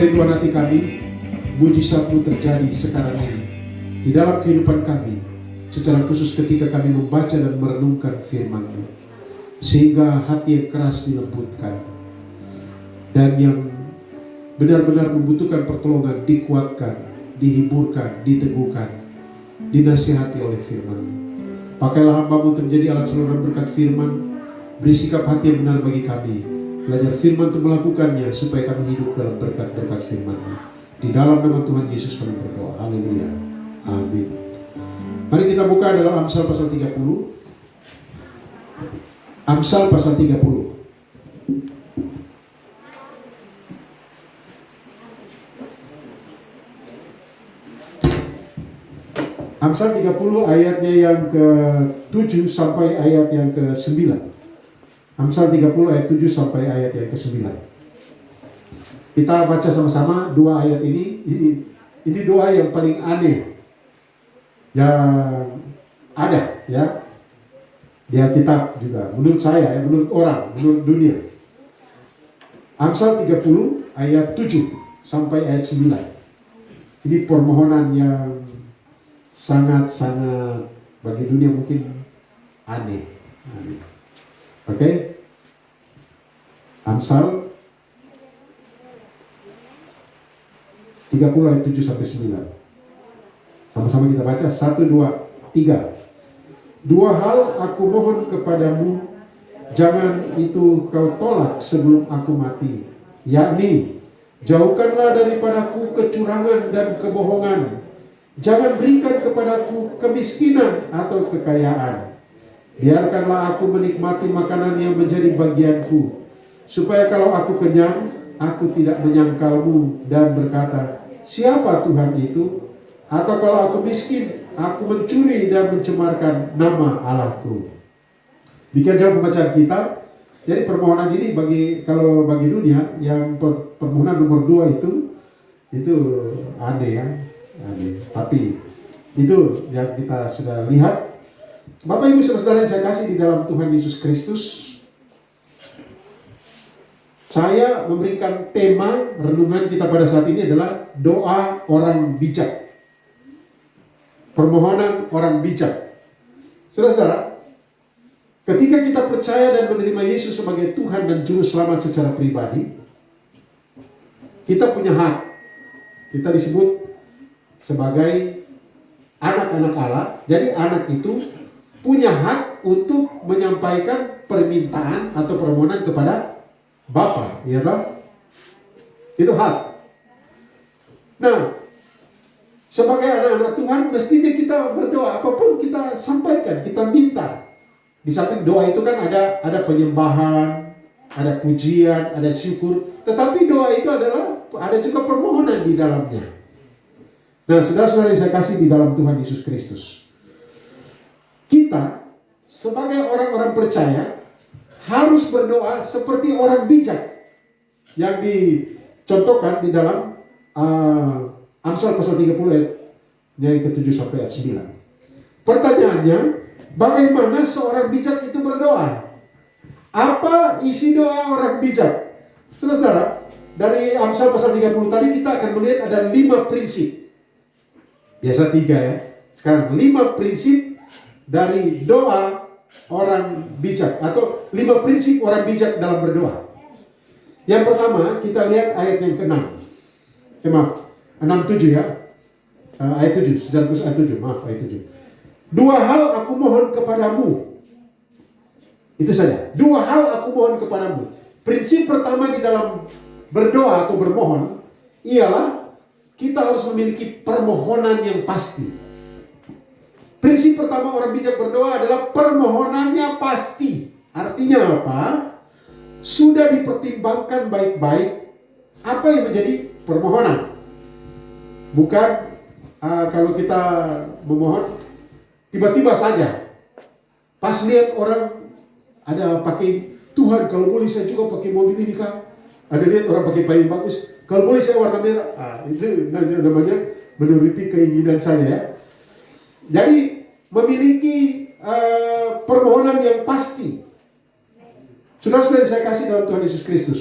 Kerinduan hati kami, mujizat-Mu terjadi sekarang ini di dalam kehidupan kami, secara khusus ketika kami membaca dan merenungkan firman-Mu, sehingga hati yang keras dilembutkan dan yang benar-benar membutuhkan pertolongan dikuatkan, dihiburkan, diteguhkan, dinasihati oleh firman-Mu. Pakailah hamba-Mu untuk menjadi alat saluran berkat firman, beri sikap hati yang benar bagi kami. Belajar firman untuk melakukannya supaya kami hidup dalam berkat-berkat firman-Mu. Di dalam nama Tuhan Yesus kami berdoa. Haleluya. Amin. Mari kita buka dalam Amsal pasal 30. Amsal pasal 30. Amsal 30 ayatnya yang ke-7 sampai ayat yang ke-9. Amsal 30 ayat 7 sampai ayat yang ke-9. Kita baca sama-sama dua ayat ini. Ini doa yang paling aneh yang ada ya di Alkitab juga. Menurut saya, ya, menurut orang, menurut dunia. Amsal 30 ayat 7 sampai ayat 9. Ini permohonan yang sangat-sangat bagi dunia mungkin aneh. Oke. Amsal 30 ayat 7 sampai 9. Sama-sama kita baca 1, 2, 3. Dua hal aku mohon kepadamu, jangan itu kau tolak sebelum aku mati, yakni jauhkanlah daripadaku kecurangan dan kebohongan. Jangan berikan kepadaku kemiskinan atau kekayaan. Biarkanlah aku menikmati makanan yang menjadi bagianku, supaya kalau aku kenyang, aku tidak menyangkalmu dan berkata, siapa Tuhan itu? Atau kalau aku miskin, aku mencuri dan mencemarkan nama Allahku. Demikian jauh pembacaan kita. Jadi permohonan ini kalau bagi dunia, yang permohonan nomor 2 itu aneh ya. Aneh. Tapi itu yang kita sudah lihat. Bapak Ibu Saudara yang saya kasih di dalam Tuhan Yesus Kristus, saya memberikan tema renungan kita pada saat ini adalah doa orang bijak. Permohonan orang bijak. Saudara-saudara, ketika kita percaya dan menerima Yesus sebagai Tuhan dan Juru Selamat secara pribadi, kita punya hak. Kita disebut sebagai anak-anak Allah. Jadi anak itu punya hak untuk menyampaikan permintaan atau permohonan kepada Bapa, ya Pak? Itu hak. Nah, sebagai anak-anak Tuhan, mestinya kita berdoa, apapun kita sampaikan, kita minta. Di samping doa itu kan ada penyembahan, ada pujian, ada syukur. Tetapi doa itu ada juga permohonan di dalamnya. Nah, saudara-saudara yang saya kasih di dalam Tuhan Yesus Kristus, kita sebagai orang-orang percaya harus berdoa seperti orang bijak yang dicontohkan di dalam Amsal pasal 30 ayat yang ke-7 sampai ayat 9. Pertanyaannya, bagaimana seorang bijak itu berdoa? Apa isi doa orang bijak? Saudara-saudara, dari Amsal pasal 30 tadi kita akan melihat ada 5 prinsip. Biasa 3 ya. Sekarang 5 prinsip dari doa orang bijak, atau 5 prinsip orang bijak dalam berdoa. Yang pertama, kita lihat ayat yang ke-6. 6-7 ya. Ayat 7, secara khusus ayat 7, ayat 7. Dua hal aku mohon kepadamu. Itu saja. Dua hal aku mohon kepadamu. Prinsip pertama di dalam berdoa atau bermohon ialah kita harus memiliki permohonan yang pasti. Prinsip pertama orang bijak berdoa adalah permohonannya pasti. Artinya apa? Sudah dipertimbangkan baik-baik apa yang menjadi permohonan. Bukan kalau kita memohon tiba-tiba saja. Pas lihat orang ada pakai Tuhan kalau boleh saya juga pakai mobil ini kak. Ada lihat orang pakai payung bagus, kalau boleh saya warna merah. Itu namanya menuruti keinginan saya ya. Jadi memiliki permohonan yang pasti. Saudara-saudara saya kasih dalam Tuhan Yesus Kristus,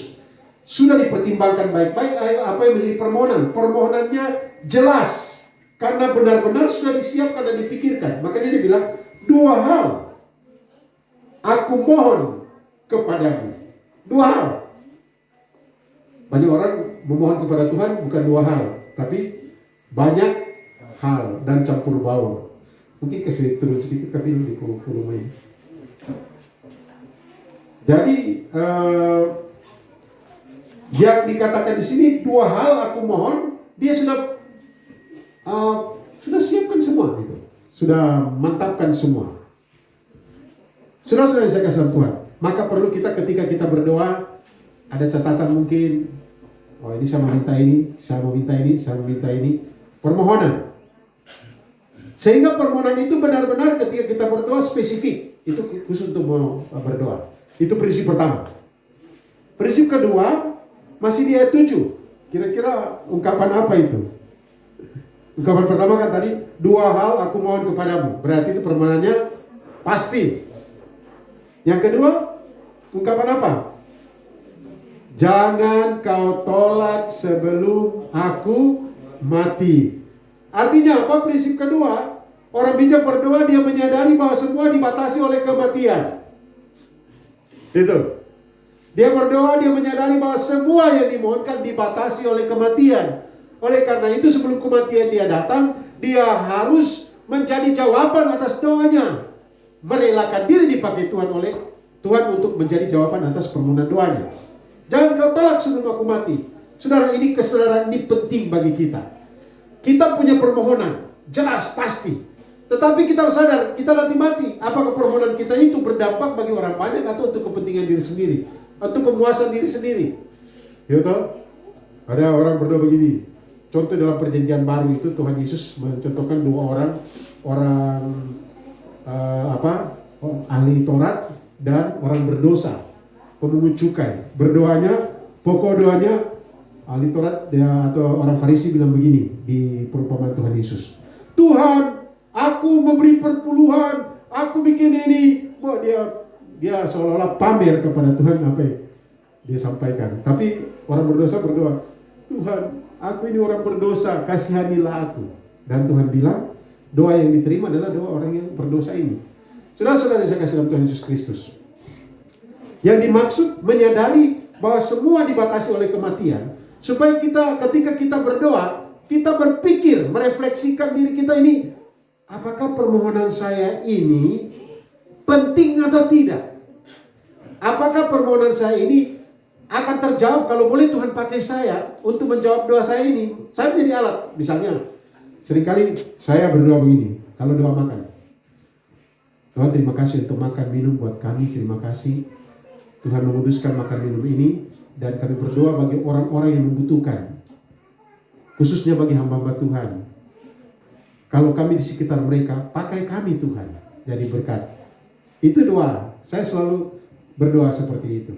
sudah dipertimbangkan baik-baik apa yang menjadi permohonan. Permohonannya jelas, karena benar-benar sudah disiapkan dan dipikirkan. Makanya dia bilang, 2 hal aku mohon kepadamu. 2 hal. Banyak orang memohon kepada Tuhan bukan 2 hal, tapi banyak hal dan campur baur. Mungkin kasih turun sedikit tapi di volume ini. Jadi yang dikatakan di sini 2 hal aku mohon, dia sudah siapkan semua gitu. Sudah mantapkan semua. Saudara-saudara yang saya kasih Tuhan, maka perlu kita ketika kita berdoa ada catatan mungkin, oh ini saya meminta ini, saya meminta ini, saya meminta ini, permohonan. Sehingga permohonan itu benar-benar ketika kita berdoa spesifik, itu khusus untuk berdoa. Itu prinsip pertama. Prinsip kedua masih di ayat 7. Kira-kira ungkapan apa itu? Ungkapan pertama kan tadi, 2 hal aku mohon kepadamu. Berarti itu permohonannya pasti. Yang kedua, ungkapan apa? Jangan kau tolak sebelum aku mati. Artinya apa prinsip kedua? Orang bijak berdoa, dia menyadari bahwa semua dibatasi oleh kematian. Itu. Dia berdoa, dia menyadari bahwa semua yang dimohonkan dibatasi oleh kematian. Oleh karena itu sebelum kematian dia datang, dia harus menjadi jawaban atas doanya. Merelakan diri dipakai Tuhan oleh Tuhan untuk menjadi jawaban atas permohonan doanya. Jangan kau tolak sebelum aku mati. Saudara, ini kesadaran ini penting bagi kita. Kita punya permohonan, jelas, pasti. Tetapi kita harus sadar, kita nanti mati. Apakah permohonan kita itu berdampak bagi orang banyak atau untuk kepentingan diri sendiri? Atau pemuasan diri sendiri? Ya toh? Ada orang berdoa begini. Contoh dalam perjanjian baru itu Tuhan Yesus mencontohkan 2 orang ahli Taurat dan orang berdosa, pemungut cukai. Berdoanya, pokok doanya ahli Taurat atau orang Farisi bilang begini di perumpamaan Tuhan Yesus. Tuhan, aku memberi perpuluhan, aku bikin ini. Wah, dia seolah-olah pamer kepada Tuhan apa yang dia sampaikan. Tapi orang berdosa berdoa, Tuhan, aku ini orang berdosa, kasihanilah aku. Dan Tuhan bilang, doa yang diterima adalah doa orang yang berdosa ini. Saudara-saudara saya kasih dalam Tuhan Yesus Kristus. Yang dimaksud menyadari bahwa semua dibatasi oleh kematian. Supaya kita ketika kita berdoa, kita berpikir, merefleksikan diri kita ini, apakah permohonan saya ini penting atau tidak? Apakah permohonan saya ini akan terjawab kalau boleh Tuhan pakai saya untuk menjawab doa saya ini? Saya menjadi alat. Misalnya, seringkali saya berdoa begini, kalau doa makan. Tuhan, terima kasih untuk makan minum buat kami, terima kasih. Tuhan menguduskan makan minum ini, dan kami berdoa bagi orang-orang yang membutuhkan. Khususnya bagi hamba-hamba Tuhan. Kalau kami di sekitar mereka, pakai kami Tuhan jadi berkat. Itu doa. Saya selalu berdoa seperti itu.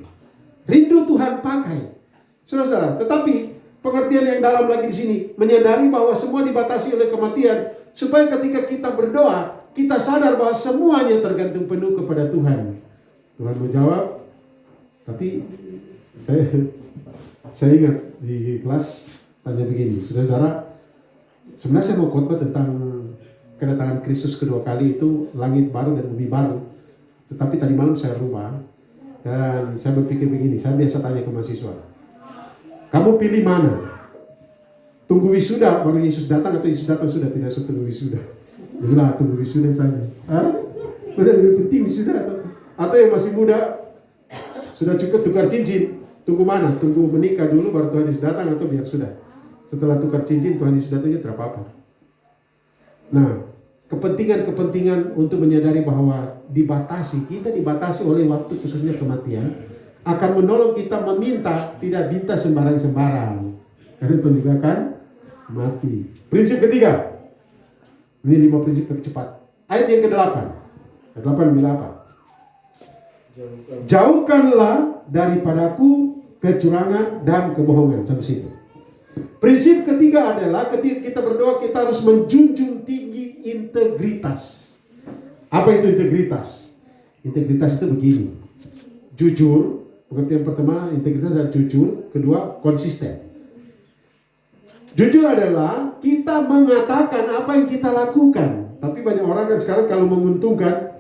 Rindu Tuhan pakai. Saudara-saudara, tetapi pengertian yang dalam lagi di sini, menyadari bahwa semua dibatasi oleh kematian, supaya ketika kita berdoa, kita sadar bahwa semuanya tergantung penuh kepada Tuhan. Tuhan menjawab, tapi saya ingat di kelas tanya begini, saudara-saudara, sebenarnya saya mau khotbah tentang kedatangan Kristus kedua kali itu, langit baru dan bumi baru. Tetapi tadi malam saya rubah dan saya berpikir begini, saya biasa tanya ke mahasiswa, kamu pilih mana? Tunggu wisuda baru Yesus datang atau Yesus datang sudah tidak usah tunggu wisuda? Yalah, tunggu wisuda saja. Udah lebih penting wisuda atau yang masih muda sudah cukup tukar cincin. Tunggu mana? Tunggu menikah dulu baru Tuhan Yesus datang atau biar sudah? Setelah tukar cincin Tuhan Yesus datangnya tidak apa-apa. Nah, kepentingan-kepentingan untuk menyadari bahwa kita dibatasi oleh waktu, khususnya kematian, akan menolong kita meminta, tidak minta sembarang-sembarang. Karena Tuhan juga akan mati. Prinsip ketiga. Ini 5 prinsip tercepat. Ayat yang ke-8. Ayat 8 bilang apa? Jauhkanlah daripadaku kecurangan dan kebohongan. Sampai situ. Prinsip ketiga adalah ketika kita berdoa kita harus menjunjung tinggi integritas. Apa itu integritas? Integritas itu begini. Jujur, pengertian pertama integritas adalah jujur, kedua konsisten. Jujur adalah kita mengatakan apa yang kita lakukan. Tapi banyak orang kan sekarang kalau menguntungkan,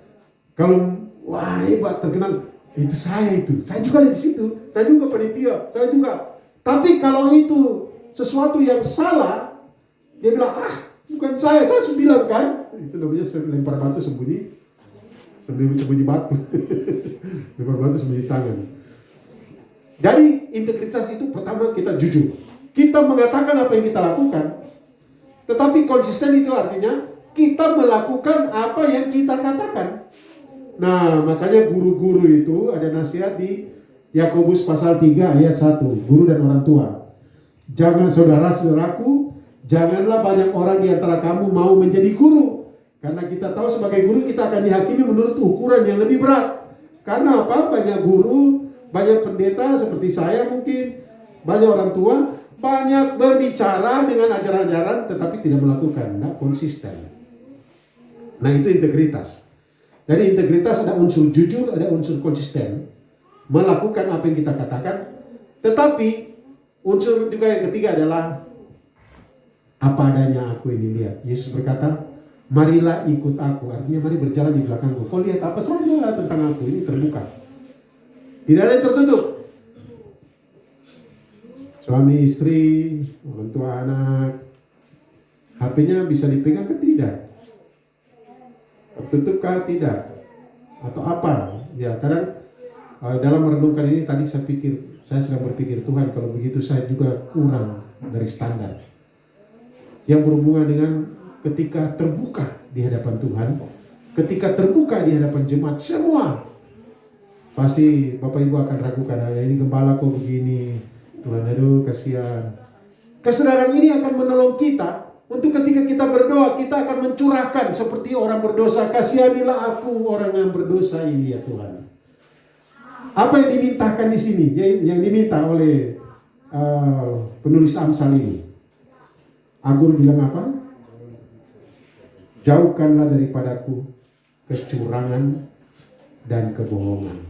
kalau wah hebat terkenal, itu saya juga di situ, saya juga panitia, saya juga. Tapi kalau itu sesuatu yang salah, dia bilang bukan saya sudah bilang kan, itu namanya lempar batu sembunyi batu, lempar batu sembunyi tangan. Jadi integritas itu pertama kita jujur. Kita mengatakan apa yang kita lakukan. Tetapi konsisten itu artinya kita melakukan apa yang kita katakan. Nah, makanya guru-guru itu ada nasihat di Yakobus pasal 3 ayat 1. Guru dan orang tua. Jangan saudara-saudaraku, janganlah banyak orang di antara kamu mau menjadi guru. Karena kita tahu sebagai guru kita akan dihakimi menurut ukuran yang lebih berat. Karena apa? Banyak guru, banyak pendeta seperti saya mungkin, banyak orang tua, banyak berbicara dengan ajaran-ajaran tetapi tidak melakukan, tidak konsisten. Nah itu integritas. Jadi integritas ada unsur jujur, ada unsur konsisten. Melakukan apa yang kita katakan. Tetapi unsur juga yang ketiga adalah apa adanya aku ini lihat. Yesus berkata, marilah ikut aku. Artinya mari berjalan di belakangku. Kau lihat apa saja tentang aku. Ini terbuka. Tidak ada yang tertutup. Suami istri, orang tua anak, HP-nya bisa dipegang ke tidak? Tertutup kah tidak? Atau apa? Ya kadang dalam merenungkan ini tadi saya sedang berpikir Tuhan kalau begitu saya juga kurang dari standar. Yang berhubungan dengan ketika terbuka di hadapan Tuhan, ketika terbuka di hadapan jemaat semua, pasti Bapak Ibu akan ragukan, ini gembala kok begini, Tuhan aduh kasihan. Kesadaran ini akan menolong kita untuk ketika kita berdoa, kita akan mencurahkan seperti orang berdosa. Kasihanilah aku orang yang berdosa ini ya Tuhan. Apa yang dimintakan di sini? Yang diminta oleh penulis Amsal ini. Agur bilang apa? Jauhkanlah daripadaku kecurangan dan kebohongan.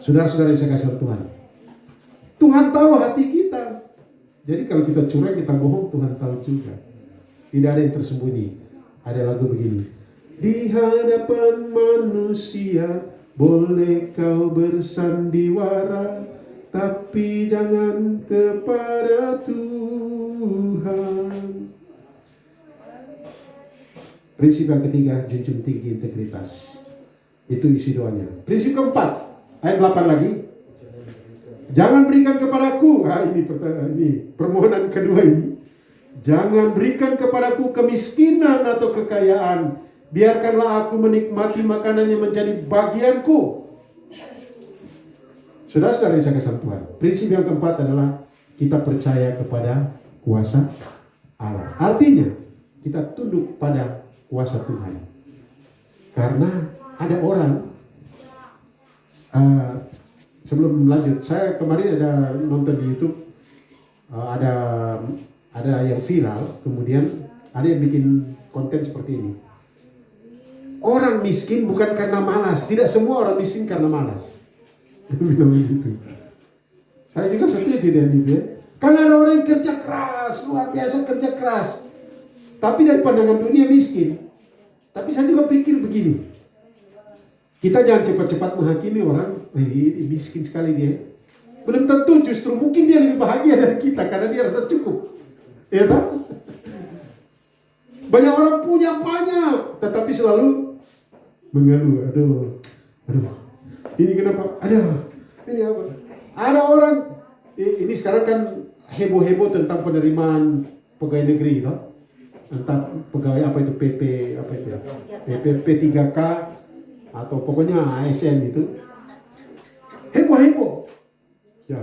Saudara-saudara yang saya kasih Tuhan. Tuhan tahu hati kita. Jadi kalau kita curang, kita bohong, Tuhan tahu juga. Tidak ada yang tersembunyi. Ada lagu begini. Di hadapan manusia boleh kau bersandiwara, tapi jangan kepada Tuhan. Prinsip yang ketiga, junjung tinggi integritas. Itu isi doanya. Prinsip keempat, ayat 8 lagi. Jangan berikan kepadaku, ini permohonan kedua ini. Jangan berikan kepadaku kemiskinan atau kekayaan. Biarkanlah aku menikmati makanan yang menjadi bagianku. Saudara-saudara yang saya kasih Tuhan. Prinsip yang keempat adalah kita percaya kepada kuasa Allah. Artinya kita tunduk pada kuasa Tuhan. Karena ada orang sebelum lanjut, saya kemarin ada nonton di YouTube, ada yang viral, kemudian ada yang bikin konten seperti ini. Orang miskin bukan karena malas, tidak semua orang miskin karena malas. Bilang begitu. Saya juga setuju dengan itu ya. Karena ada orang yang kerja keras, luar biasa kerja keras, tapi dari pandangan dunia miskin. Tapi saya juga pikir begini. Kita jangan cepat-cepat menghakimi orang, ini miskin sekali dia. Belum tentu, justru mungkin dia lebih bahagia dari kita karena dia rasa cukup. Ya tak? Banyak orang punya banyak, tetapi selalu mengeluh. Aduh, ini kenapa? Ini apa? Ada orang, ini sekarang kan heboh-heboh tentang penerimaan pegawai negeri, tak? Entah pegawai apa itu PP, apa itu ya? P3K. Atau pokoknya ASN itu heboh-heboh ya.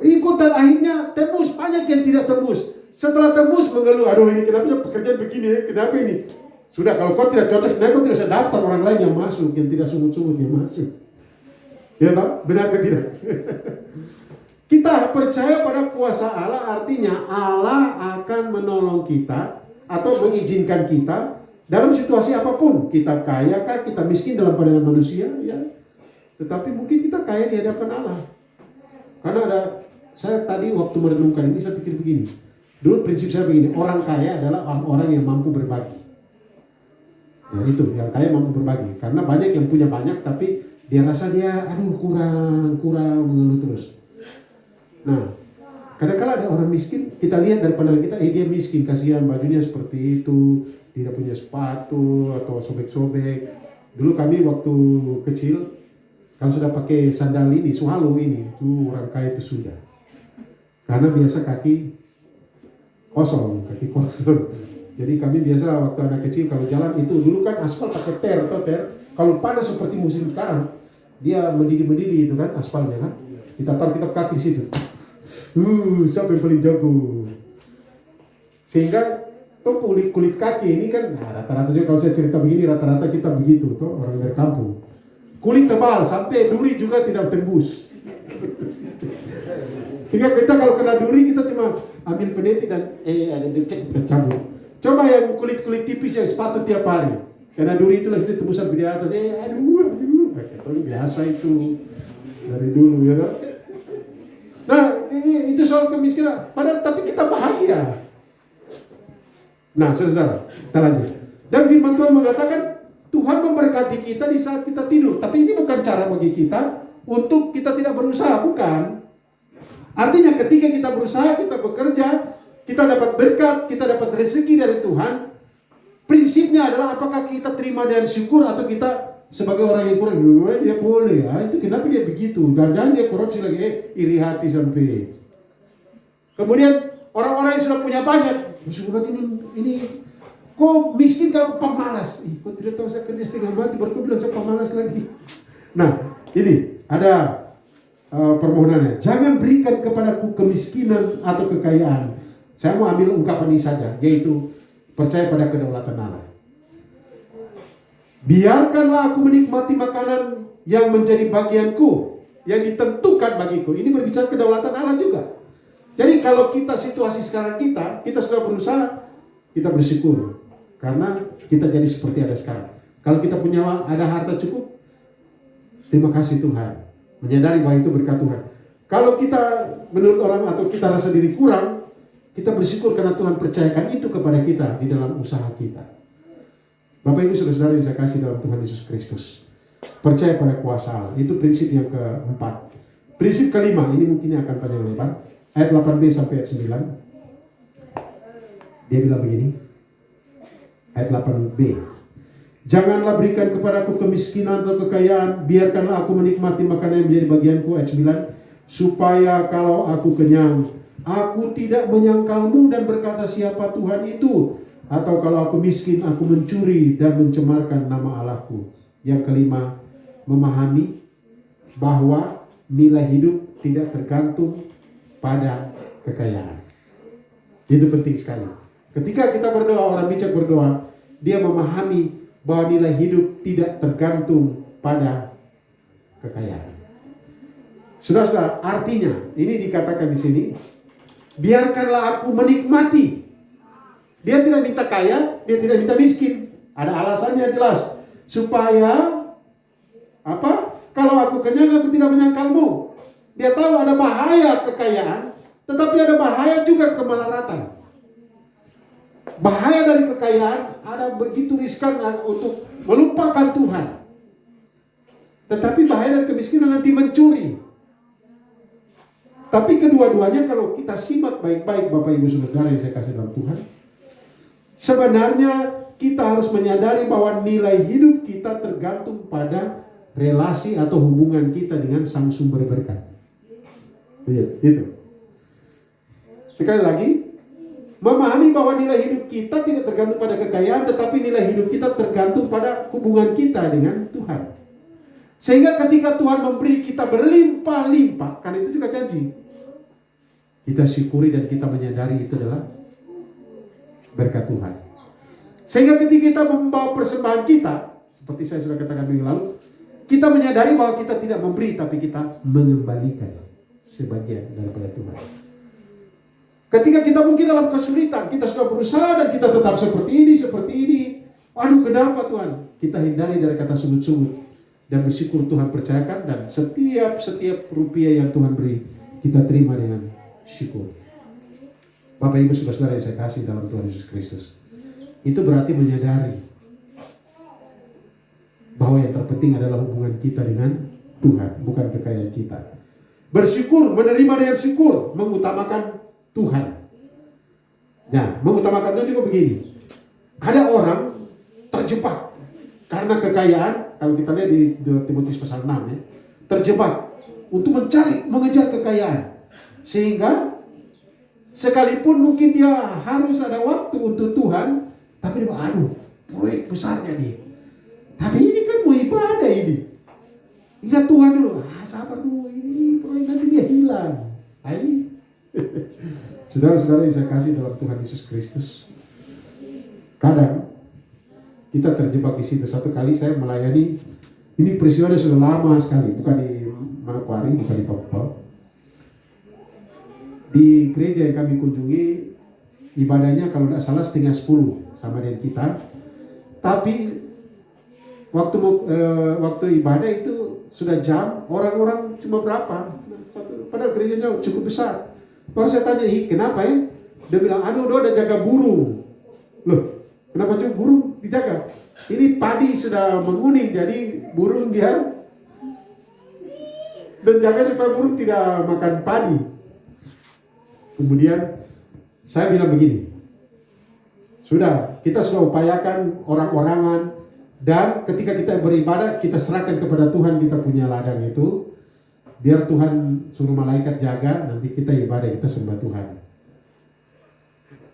Ikut dan akhirnya tembus, banyak yang tidak tembus. Setelah tembus mengeluh, aduh ini kenapa pekerjaan begini ya, kenapa ini? Sudah, kalau kau tidak cocok, sebenarnya kau tidak usah daftar orang lain yang masuk, yang tidak sungut-sungut yang masuk. Ya tak? Benar ke tidak? Kita percaya pada kuasa Allah, artinya Allah akan menolong kita atau mengizinkan kita dalam situasi apapun. Kita kaya kah, kita miskin dalam pandangan manusia, ya. Tetapi mungkin kita kaya di hadapan Allah. Karena saya tadi waktu merenungkan ini, saya pikir begini. Dulu prinsip saya begini, orang kaya adalah orang yang mampu berbagi. Ya itu, yang kaya mampu berbagi. Karena banyak yang punya banyak, tapi dia rasa dia, kurang, mengeluh terus. Nah, kadang-kadang ada orang miskin, kita lihat dari pandangan kita, dia miskin, kasihan bajunya seperti itu, tidak punya sepatu, atau sobek-sobek. Dulu kami waktu kecil, kalau sudah pakai sandal ini, swallow ini, itu orang kaya itu sudah. Karena biasa kaki kosong. Jadi kami biasa waktu anak kecil kalau jalan itu, dulu kan aspal pakai ter. Kalau panas seperti musim sekarang, dia mendidih-mendidih itu kan aspalnya kan. Kita taruh kita kaki di situ. Siapa yang paling jago? Sehingga tuh kulit kaki ini kan, rata-rata juga kalau saya cerita begini, rata-rata kita begitu, tuh orang dari kampung. Kulit tebal, sampai duri juga tidak tembus. Sehingga kita kalau kena duri, kita cuma ambil peniti dan ada cek kita cabut. Coba yang kulit-kulit tipis yang sepatu tiap hari, karena duri itulah kita tembusan di atas. Aduh, biasa itu dari dulu ya kan. Nah, itu soal kemiskinan. Padahal tapi kita bahagia. Nah, saudara, kita lanjut. Dan firman Tuhan mengatakan Tuhan memberkati kita di saat kita tidur. Tapi ini bukan cara bagi kita untuk kita tidak berusaha, bukan. Artinya ketika kita berusaha, kita bekerja, kita dapat berkat, kita dapat rezeki dari Tuhan. Prinsipnya adalah apakah kita terima dengan syukur atau kita sebagai orang yang kurang. Dia boleh ya, itu kenapa dia begitu? Dan jangan dia korupsi lagi, iri hati sampai. Kemudian orang-orang yang sudah punya banyak, ini kok miskin kalau pemalas? Kok tidak tahu saya kerja setengah mati, baru kau bilang saya pemalas lagi. Nah, ini ada permohonannya. Jangan berikan kepadaku kemiskinan atau kekayaan. Saya mau ambil ungkapan ini saja, yaitu percaya pada kedaulatan Allah. Biarkanlah aku menikmati makanan yang menjadi bagianku, yang ditentukan bagiku. Ini berbicara kedaulatan Allah juga. Jadi kalau kita situasi sekarang kita sudah berusaha, kita bersyukur. Karena kita jadi seperti ada sekarang. Kalau kita punya ada harta cukup, terima kasih Tuhan. Menyadari bahwa itu berkat Tuhan. Kalau kita menurut orang atau kita rasa diri kurang, kita bersyukur karena Tuhan percayakan itu kepada kita di dalam usaha kita. Bapak Ibu saudara-saudara yang saya kasih dalam Tuhan Yesus Kristus, percaya pada kuasa Allah. Itu prinsip yang keempat. Prinsip kelima, ini mungkin akan panjang lebar. Ayat 8b sampai ayat 9. Dia bilang begini. Ayat 8b. Janganlah berikan kepadaku kemiskinan atau kekayaan, biarkanlah aku menikmati makanan yang menjadi bagianku. Ayat 9. Supaya kalau aku kenyang, aku tidak menyangkalmu dan berkata siapa Tuhan itu. Atau kalau aku miskin, aku mencuri dan mencemarkan nama Allahku. Yang kelima, memahami bahwa nilai hidup tidak tergantung pada kekayaan. Itu penting sekali. Ketika kita berdoa, orang bijak berdoa, dia memahami bahwa nilai hidup tidak tergantung pada kekayaan. Saudara-saudara, artinya, ini dikatakan di sini, biarkanlah aku menikmati. Dia tidak minta kaya, dia tidak minta miskin. Ada alasannya jelas. Supaya apa? Kalau aku kenyang, aku tidak menyangkalmu. Dia tahu ada bahaya kekayaan, tetapi ada bahaya juga kemelaratan. Bahaya dari kekayaan ada begitu riskan untuk melupakan Tuhan. Tetapi bahaya dari kemiskinan nanti mencuri. Tapi kedua-duanya kalau kita simak baik-baik Bapak Ibu Saudara yang saya kasih dalam Tuhan, sebenarnya kita harus menyadari bahwa nilai hidup kita tergantung pada relasi atau hubungan kita dengan Sang Sumber berkat. Itu. Sekali lagi, memahami bahwa nilai hidup kita tidak tergantung pada kekayaan, tetapi nilai hidup kita tergantung pada hubungan kita dengan Tuhan. Sehingga ketika Tuhan memberi kita berlimpah-limpah, karena itu juga janji, kita syukuri dan kita menyadari itu adalah berkat Tuhan. Sehingga ketika kita membawa persembahan kita, seperti saya sudah katakan minggu lalu, kita menyadari bahwa kita tidak memberi, tapi kita mengembalikan sebagian daripada Tuhan. Ketika kita mungkin dalam kesulitan, kita sudah berusaha dan kita tetap seperti ini. Aduh, kenapa Tuhan? Kita hindari dari kata sungut-sungut dan bersyukur Tuhan percayakan, dan setiap rupiah yang Tuhan beri kita terima dengan syukur. Bapak Ibu saudara yang saya kasih dalam Tuhan Yesus Kristus, itu berarti menyadari bahwa yang terpenting adalah hubungan kita dengan Tuhan, bukan kekayaan kita. Bersyukur, menerima dengan syukur, mengutamakan Tuhan. Nah, mengutamakan Tuhan juga begini. Ada orang terjebak karena kekayaan, kalau kita lihat di Timotius pasal 6 ya, terjebak untuk mengejar kekayaan. Sehingga sekalipun mungkin dia harus ada waktu untuk Tuhan, tapi dia bilang, aduh, proyek besarnya nih. Tapi ini kan mau ibadah ini. Ingat Tuhan dulu, sabar dulu, ini proyek nanti dia hilang. Ini saudara-saudara yang saya kasih dalam Tuhan Yesus Kristus, kadang kita terjebak di situ. Satu kali saya melayani, ini peristiwanya sudah lama sekali, bukan di Manokwari, bukan di Papua. Di gereja yang kami kunjungi, ibadahnya kalau tidak salah 9:30 sama dengan kita. Tapi waktu ibadah itu sudah jam, orang-orang cuma berapa? Padahal gerejanya cukup besar. Baru saya tanya, kenapa ya? Dia bilang, aduh, udah jaga burung. Loh, kenapa juga burung dijaga? Ini padi sudah menguning, jadi burung dia dan jaga supaya burung tidak makan padi. Kemudian saya bilang begini, kita sudah upayakan orang-orangan, dan ketika kita beribadah, kita serahkan kepada Tuhan, kita punya ladang itu, biar Tuhan suruh malaikat jaga, nanti kita ibadah, kita sembah Tuhan.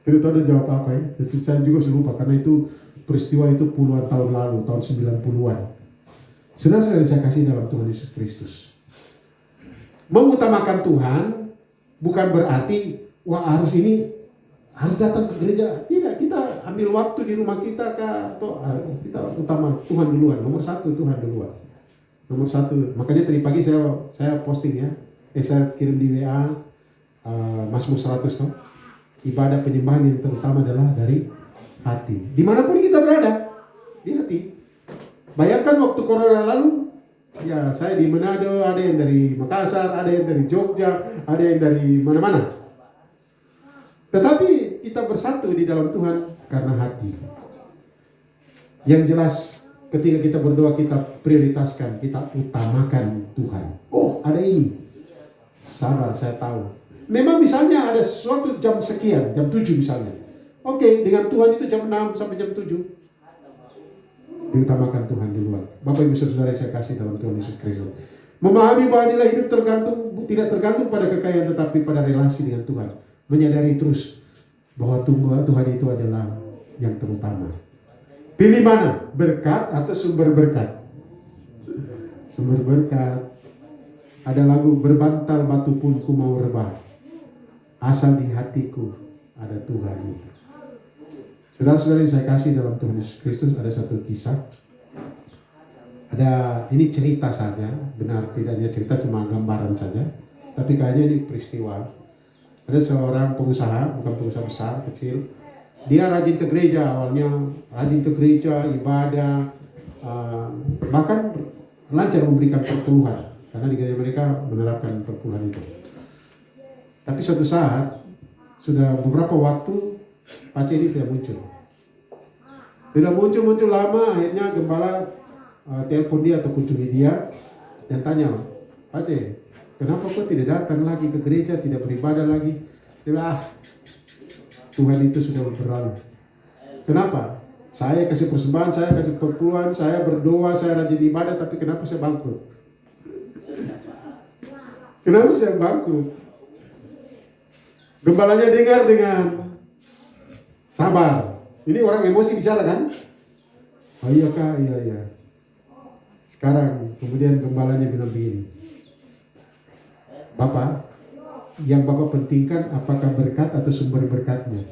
Kita tahu dia jawab apa ya? Jadi saya juga lupa, karena itu peristiwa itu puluhan tahun lalu, tahun 90-an. Saudara-saudara saya kasih dalam Tuhan Yesus Kristus, mengutamakan Tuhan bukan berarti harus datang ke gereja. Tidak, kita ambil waktu di rumah kita, atau kita utama Tuhan duluan. Nomor satu Tuhan duluan. Nomor satu. Makanya tadi pagi saya posting ya, saya kirim di WA Mazmur 100 toh. Ibadah penyembahan yang terutama adalah dari hati. Dimanapun kita berada, di hati. Bayangkan waktu corona lalu, ya saya di Manado, ada yang dari Makassar, ada yang dari Jogja, ada yang dari mana-mana. Tetapi kita bersatu di dalam Tuhan karena hati. Yang jelas ketika kita berdoa, kita prioritaskan, kita utamakan Tuhan. Oh, ada ini. Sabar, saya tahu. Memang misalnya ada suatu jam sekian, jam 7 misalnya. Oke, dengan Tuhan itu jam 6 sampai jam 7. Diutamakan Tuhan duluan. Bapak Ibu saudara yang saya kasih dalam Tuhan Yesus Kristus, memahami bahwa nilai hidup tidak tergantung pada kekayaan, tetapi pada relasi dengan Tuhan. Menyadari terus bahwa Tuhan itu adalah yang terutama. Pilih mana? Berkat atau sumber berkat? Sumber berkat. Ada lagu, berbantal batu pun ku mau rebah, asal di hatiku ada Tuhan. Saudara-saudara yang saya kasih dalam Tuhan Yesus Kristus, ada satu kisah. Ini cerita saja, benar tidaknya cerita, cuma gambaran saja. Tapi kayaknya ini peristiwa. Ada seorang pengusaha, bukan pengusaha besar, kecil. Dia rajin ke gereja, awalnya rajin ke gereja, ibadah, bahkan lancar memberikan perpuluhan, karena di gereja mereka menerapkan perpuluhan itu. Tapi suatu saat, sudah beberapa waktu, Pak C ini tidak muncul. Tidak muncul lama, akhirnya gembala telepon dia atau kunjungi dia dan tanya, Pak C, kenapa kau tidak datang lagi ke gereja, tidak beribadah lagi? Dia bilang, Tuhan itu sudah berlalu. Kenapa? Saya kasih persembahan, saya kasih perpuluhan, saya berdoa, saya rajin ibadah, tapi kenapa saya bangkrut? Kenapa saya bangkrut? Gembalanya dengar dengan sabar. Ini orang emosi bicara kan? Oh iya kak, iya. Sekarang kemudian gembalanya bilang begini, Bapak, yang Bapak pentingkan apakah berkat atau sumber berkatnya?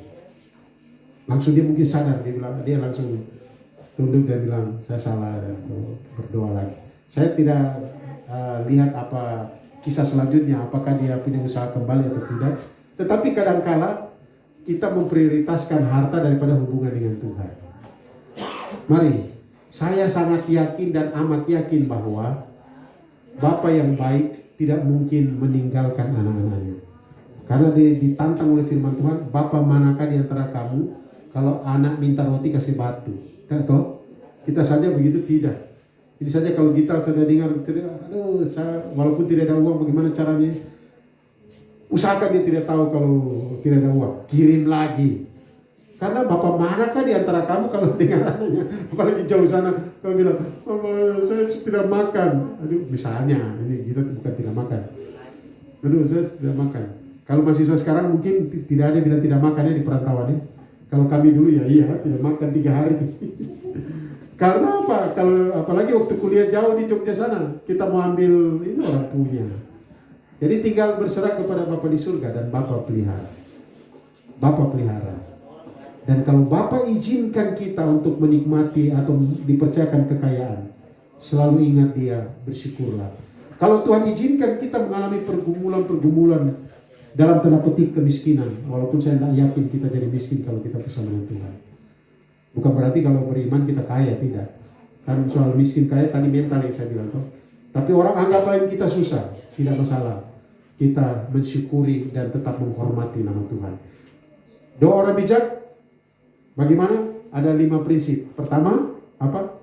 Langsung dia mungkin sadar, dia langsung tunduk dan bilang saya salah dan berdoa lagi. Saya tidak lihat apa kisah selanjutnya, apakah dia punya usaha kembali atau tidak. Tetapi kadangkala kita memprioritaskan harta daripada hubungan dengan Tuhan. Mari, saya sangat yakin dan amat yakin bahwa Bapa yang baik tidak mungkin meninggalkan anak-anaknya. Karena ditantang oleh firman Tuhan, Bapa manakah di antara kamu kalau anak minta roti kasih batu? Tahu? Kita saja begitu tidak. Jadi saja kalau kita sudah dengar, aduh, walaupun tidak ada uang, bagaimana caranya? Usahakan dia tidak tahu kalau tidak ada uang, kirim lagi. Karena Bapak manakah di antara kamu kalau dengar anaknya, apalagi jauh sana, kalau bilang, saya tidak makan. Aduh, misalnya, ini kita bukan tidak makan. Aduh, saya tidak makan. Kalau mahasiswa sekarang mungkin tidak ada bilang tidak makan ya di perantauan ya. Kalau kami dulu ya iya, tidak makan 3 hari. Karena apa? Kalau apalagi waktu kuliah jauh di Jogja sana, kita mau ambil ini orang punya. Jadi tinggal berserah kepada Bapa di surga dan Bapa pelihara. Bapa pelihara. Dan kalau Bapa izinkan kita untuk menikmati atau dipercayakan kekayaan, selalu ingat dia, bersyukurlah. Kalau Tuhan izinkan kita mengalami pergumulan-pergumulan dalam tanda petik kemiskinan, walaupun saya tidak yakin kita jadi miskin kalau kita bersama dengan Tuhan. Bukan berarti kalau beriman kita kaya, tidak. Kan soal miskin kaya tadi mental yang saya bilang. Tapi orang anggap lain kita susah, tidak masalah. Kita mensyukuri dan tetap menghormati nama Tuhan. Doa orang bijak, bagaimana? Ada 5 prinsip. Pertama, apa?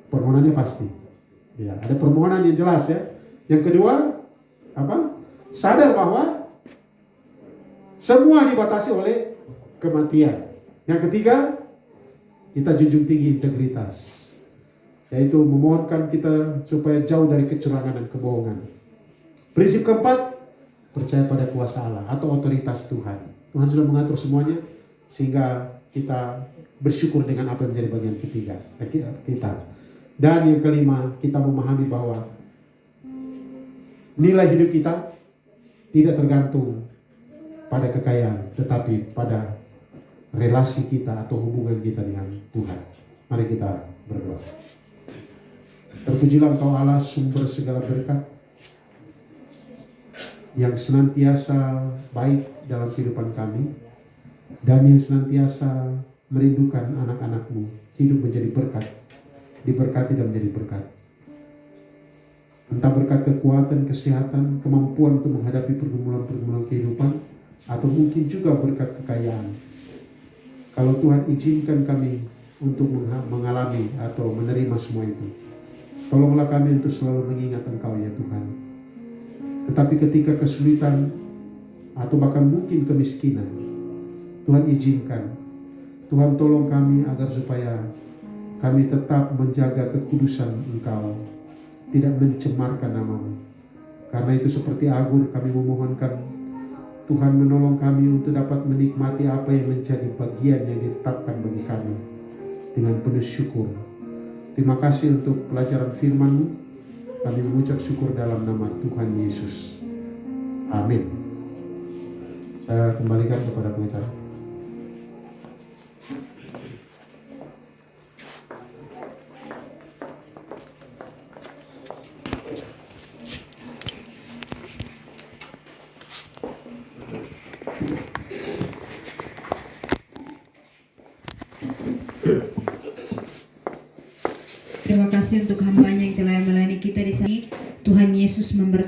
Permohonannya pasti. Ya, ada permohonan yang jelas ya. Yang kedua, apa? Sadar bahwa semua dibatasi oleh kematian. Yang ketiga, kita junjung tinggi integritas, yaitu memohonkan kita supaya jauh dari kecurangan dan kebohongan. Prinsip keempat, percaya pada kuasa Allah atau otoritas Tuhan. Tuhan sudah mengatur semuanya sehingga kita bersyukur dengan apa yang menjadi bagian ketiga kita. Dan yang kelima, kita memahami bahwa nilai hidup kita tidak tergantung pada kekayaan, tetapi pada relasi kita atau hubungan kita dengan Tuhan. Mari kita berdoa. Terpujilah Engkau Allah, sumber segala berkat, yang senantiasa baik dalam kehidupan kami, dan yang senantiasa merindukan anak-anak-Mu hidup menjadi berkat, diberkati dan menjadi berkat. Entah berkat kekuatan, kesehatan, kemampuan untuk menghadapi pergumulan-pergumulan kehidupan, atau mungkin juga berkat kekayaan. Kalau Tuhan izinkan kami untuk mengalami atau menerima semua itu, tolonglah kami untuk selalu mengingat Engkau ya Tuhan. Tetapi ketika kesulitan atau bahkan mungkin kemiskinan, Tuhan izinkan, Tuhan tolong kami agar supaya kami tetap menjaga kekudusan Engkau, tidak mencemarkan nama-Mu. Karena itu seperti Agur, kami memohonkan Tuhan menolong kami untuk dapat menikmati apa yang menjadi bagian yang ditetapkan bagi kami dengan penuh syukur. Terima kasih untuk pelajaran firman-Mu. Kami mengucap syukur dalam nama Tuhan Yesus. Amin. Saya kembalikan kepada pengacara. Terima kasih untuk hambanya yang telah melayani kita di sini. Tuhan Yesus memberkati.